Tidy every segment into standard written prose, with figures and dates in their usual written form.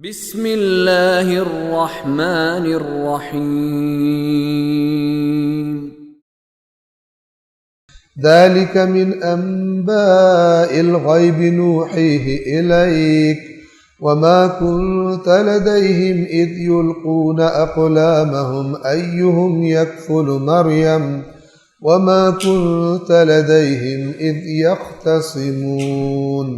بسم اللہ الرحمن الرحیم ذلك من أنباء الغيب نوحيه إليك وما كنت لديهم إذ يلقون أقلامهم أيهم يكفل مريم وما كنت لديهم إذ يختصمون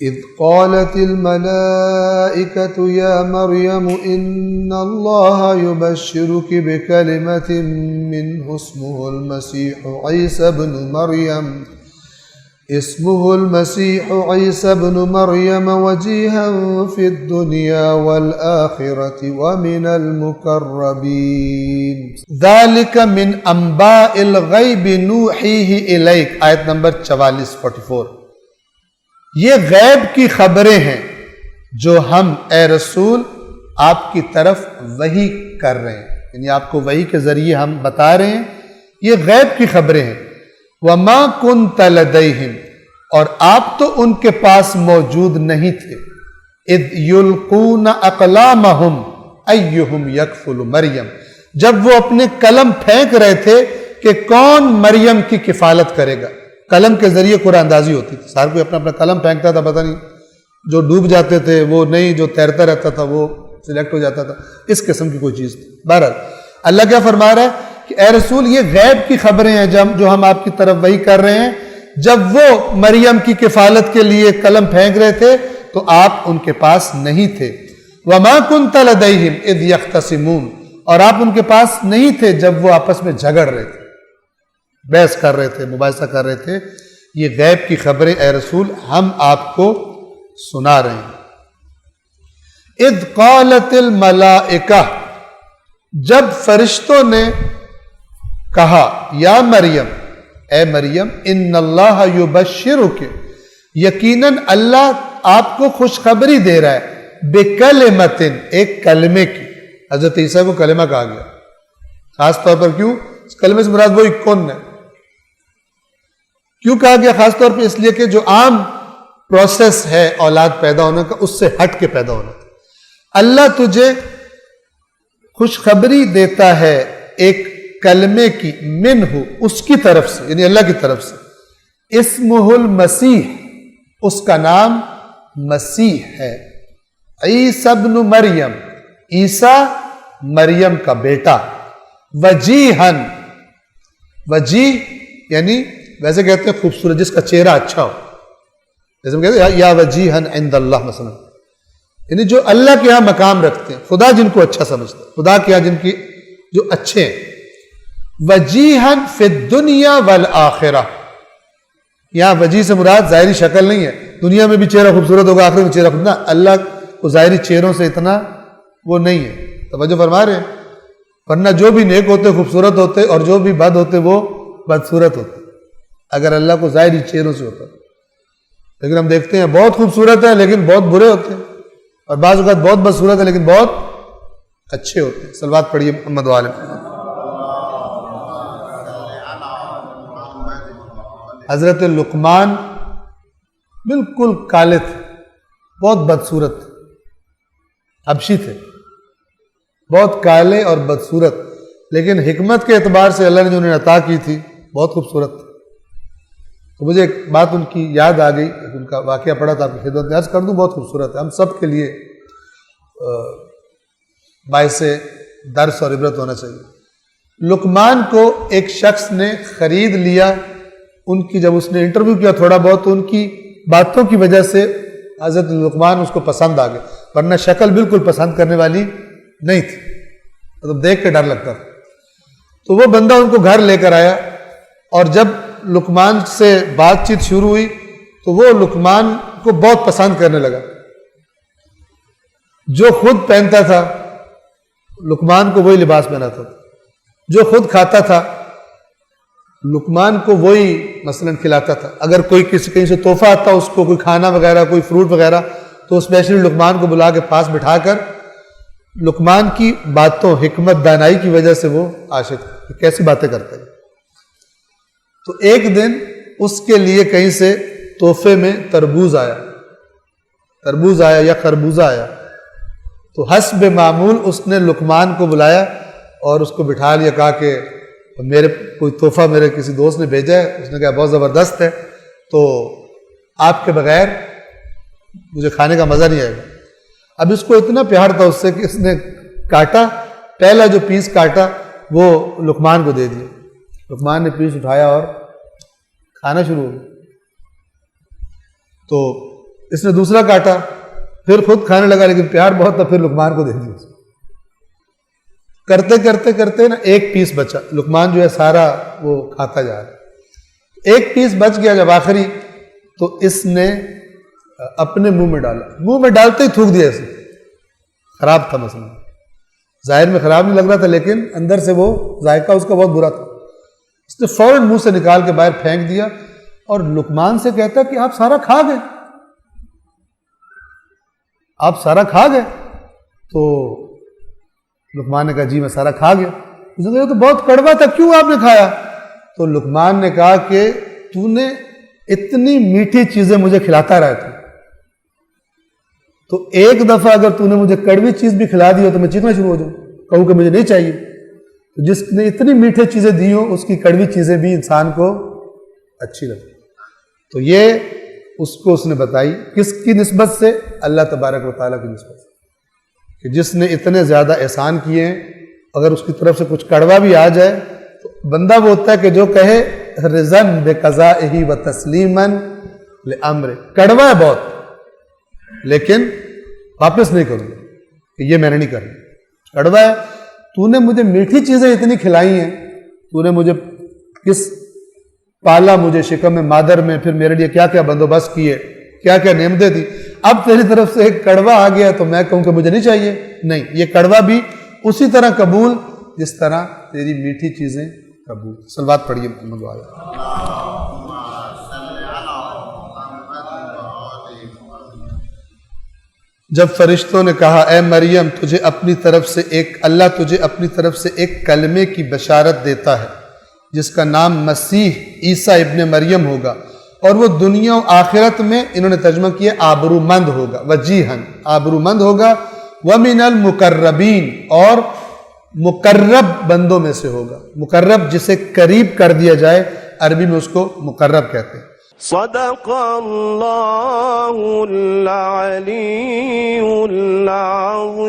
إذ قالت الملائكة يا مريم إن الله يبشرك بكلمة منه اسمه المسيح عيسى بن مريم وجيها في الدنيا والآخرة ومن المقربين ذلك من أنباء الغيب نوحيه إليك آیت نمبر 44 یہ غیب کی خبریں ہیں جو ہم اے رسول آپ کی طرف وحی کر رہے ہیں، یعنی آپ کو وحی کے ذریعے ہم بتا رہے ہیں، یہ غیب کی خبریں ہیں۔ وَمَا كُنْتَ لَدَيْهِمْ، اور آپ تو ان کے پاس موجود نہیں تھے، اِذْ يُلْقُونَ أَقْلَامَهُمْ أَيُّهُمْ يَكْفُلُ مریم، جب وہ اپنے قلم پھینک رہے تھے کہ کون مریم کی کفالت کرے گا۔ قلم کے ذریعے قرآن اندازی ہوتی تھی، سار کوئی اپنا اپنا قلم پھینکتا تھا، پتہ نہیں جو ڈوب جاتے تھے وہ نہیں، جو تیرتا رہتا تھا وہ سلیکٹ ہو جاتا تھا، اس قسم کی کوئی چیز تھی۔ بہرحال اللہ کیا فرما رہا ہے کہ اے رسول یہ غیب کی خبریں ہیں جو ہم آپ کی طرف وحی کر رہے ہیں۔ جب وہ مریم کی کفالت کے لیے قلم پھینک رہے تھے تو آپ ان کے پاس نہیں تھے۔ وَمَا كُنْتَ لَدَيْهِمْ إِذْ يَخْتَصِمُونَ، اور آپ ان کے پاس نہیں تھے جب وہ آپس میں جھگڑ رہے تھے، بحث کر رہے تھے، مباحثہ کر رہے تھے۔ یہ غیب کی خبریں اے رسول ہم آپ کو سنا رہے ہیں۔ اذ قالت الملائکہ، جب فرشتوں نے کہا یا مریم، اے مریم، ان اللہ یبشرک، یقیناً اللہ آپ کو خوشخبری دے رہا ہے، بکلمۃ، ایک کلمے کی۔ حضرت عیسیٰ کو کلمہ کہا گیا، خاص طور پر کیوں؟ اس کلمے سے مراد وہی کون ہے، کیوں کہا گیا خاص طور پہ؟ اس لیے کہ جو عام پروسیس ہے اولاد پیدا ہونے کا اس سے ہٹ کے پیدا ہونا تھا۔ اللہ تجھے خوشخبری دیتا ہے ایک کلمے کی، منہ، اس کی طرف سے، یعنی اللہ کی طرف سے، اسمہ المسیح، اس کا نام مسیح ہے، عیسی بن مریم، عیسیٰ مریم کا بیٹا، وجیہن، وجیہ یعنی ویسے کہتے ہیں خوبصورت، جس کا چہرہ اچھا ہو، جیسے ہم کہتے ہیں یا وجیہن عند اللہ مثلا، یعنی جو اللہ کے ہاں مقام رکھتے ہیں، خدا جن کو اچھا سمجھتا ہے، خدا کے ہاں جن کی جو اچھے ہیں۔ وجیہن فی الدنیا والآخرہ، یہاں وجیہ سے مراد ظاہری شکل نہیں ہے، دنیا میں بھی چہرہ خوبصورت ہوگا آخرت میں چہرہ خوبصورت، اللہ کو ظاہری چہروں سے اتنا وہ نہیں ہے، توجہ فرما رہے ہیں؟ ورنہ جو بھی نیک ہوتے خوبصورت ہوتے، اور جو بھی بد ہوتے وہ بدصورت ہوتے، اگر اللہ کو ظاہری چہروں سے ہوتا۔ لیکن ہم دیکھتے ہیں بہت خوبصورت ہے لیکن بہت برے ہوتے ہیں، اور بعض اوقات بہت بدصورت ہے لیکن بہت اچھے ہوتے ہیں۔ صلوات پڑھیے محمد و آل محمد۔ حضرت لقمان بالکل کالے تھے، بہت بدصورت تھے، حبشی تھے، بہت کالے اور بدصورت، لیکن حکمت کے اعتبار سے اللہ نے جو انہیں عطا کی تھی بہت خوبصورت تھی۔ تو مجھے ایک بات ان کی یاد آ گئی، ان کا واقعہ پڑھا تھا، آپ کی خدمت میں عرض کر دوں، بہت خوبصورت ہے، ہم سب کے لیے باعث درس اور عبرت ہونا چاہیے۔ لقمان کو ایک شخص نے خرید لیا، ان کی جب اس نے انٹرویو کیا تھوڑا بہت، تو ان کی باتوں کی وجہ سے حضرت لقمان اس کو پسند آ گئے، ورنہ شکل بالکل پسند کرنے والی نہیں تھی، مطلب دیکھ کے ڈر لگتا تھا۔ تو وہ بندہ ان کو گھر لے کر آیا، اور جب لقمان سے بات چیت شروع ہوئی تو وہ لقمان کو بہت پسند کرنے لگا۔ جو خود پہنتا تھا لقمان کو وہی لباس پہناتا تھا، جو خود کھاتا تھا لقمان کو وہی مثلاً کھلاتا تھا، اگر کوئی کہیں سے تحفہ آتا اس کو، کوئی کھانا وغیرہ، کوئی فروٹ وغیرہ، تو اسپیشلی لقمان کو بلا کے پاس بٹھا کر لقمان کی باتوں، حکمت، دانائی کی وجہ سے وہ عاشق، کیسی باتیں کرتا ہے۔ تو ایک دن اس کے لیے کہیں سے تحفے میں تربوز آیا یا خربوزہ آیا، تو حسب معمول اس نے لقمان کو بلایا اور اس کو بٹھا لیا، کہا کہ میرے کوئی تحفہ میرے کسی دوست نے بھیجا ہے، اس نے کہا بہت زبردست ہے، تو آپ کے بغیر مجھے کھانے کا مزہ نہیں آئے گا۔ اب اس کو اتنا پیار تھا اس سے کہ اس نے کاٹا، پہلا جو پیس کاٹا وہ لقمان کو دے دیا۔ لقمان نے پیس اٹھایا اور کھانا شروع ہو گیا۔ تو اس نے دوسرا کاٹا، پھر خود کھانے لگا، لیکن پیار بہت تھا، پھر لقمان کو دے دیا۔ کرتے کرتے کرتے نا ایک پیس بچا، لقمان جو ہے سارا وہ کھاتا جا رہا، ایک پیس بچ گیا جب آخری، تو اس نے اپنے منہ میں ڈالا، منہ میں ڈالتے ہی تھوک دیا اسے۔ خراب تھا مثلا، ظاہر میں خراب نہیں لگ رہا تھا لیکن اندر سے وہ ذائقہ اس کا بہت برا تھا۔ اس نے فوراً منہ سے نکال کے باہر پھینک دیا اور لقمان سے کہتا کہ آپ سارا کھا گئے، آپ سارا کھا گئے؟ تو لقمان نے کہا جی میں سارا کھا گیا۔ اس نے کہا تو بہت کڑوا تھا، کیوں آپ نے کھایا؟ تو لقمان نے کہا کہ تو نے اتنی میٹھی چیزیں مجھے کھلاتا رہا تھا، تو ایک دفعہ اگر تو نے مجھے کڑوی چیز بھی کھلا دی ہو تو میں چیخنا شروع ہو جاؤں، کہوں کہ مجھے نہیں چاہیے۔ جس نے اتنی میٹھے چیزیں دی ہوں اس کی کڑوی چیزیں بھی انسان کو اچھی لگتی۔ تو یہ اس نے بتائی کس کی نسبت سے؟ اللہ تبارک و تعالیٰ کی نسبت سے، کہ جس نے اتنے زیادہ احسان کیے ہیں، اگر اس کی طرف سے کچھ کڑوا بھی آ جائے تو بندہ وہ ہوتا ہے کہ جو کہے رضاً بقضائہ و تسلیما لامرہ، کڑوا ہے بہت لیکن واپس نہیں کروں گا کہ یہ میں نے نہیں کرنا، کڑوا ہے۔ تو نے مجھے میٹھی چیزیں اتنی کھلائی ہیں، تو نے مجھے کس پالا، مجھے شکم میں مادر میں، پھر میرے لیے کیا کیا بندوبست کیے، کیا کیا نعمتیں دی، اب تیری طرف سے ایک کڑوا آ گیا تو میں کہوں کہ مجھے نہیں چاہیے؟ نہیں، یہ کڑوا بھی اسی طرح قبول جس طرح تیری میٹھی چیزیں قبول۔ صلوات پڑھیے محمد وعلیہ۔ جب فرشتوں نے کہا اے مریم تجھے اپنی طرف سے اللہ تجھے اپنی طرف سے ایک کلمے کی بشارت دیتا ہے جس کا نام مسیح عیسیٰ ابن مریم ہوگا، اور وہ دنیا و آخرت میں، انہوں نے ترجمہ کیا آبرومند ہوگا، وجیہن آبرومند ہوگا، ومن المقربین اور مقرب بندوں میں سے ہوگا۔ مقرب جسے قریب کر دیا جائے، عربی میں اس کو مقرب کہتے ہیں۔ صدق اللہ العلی العظیم۔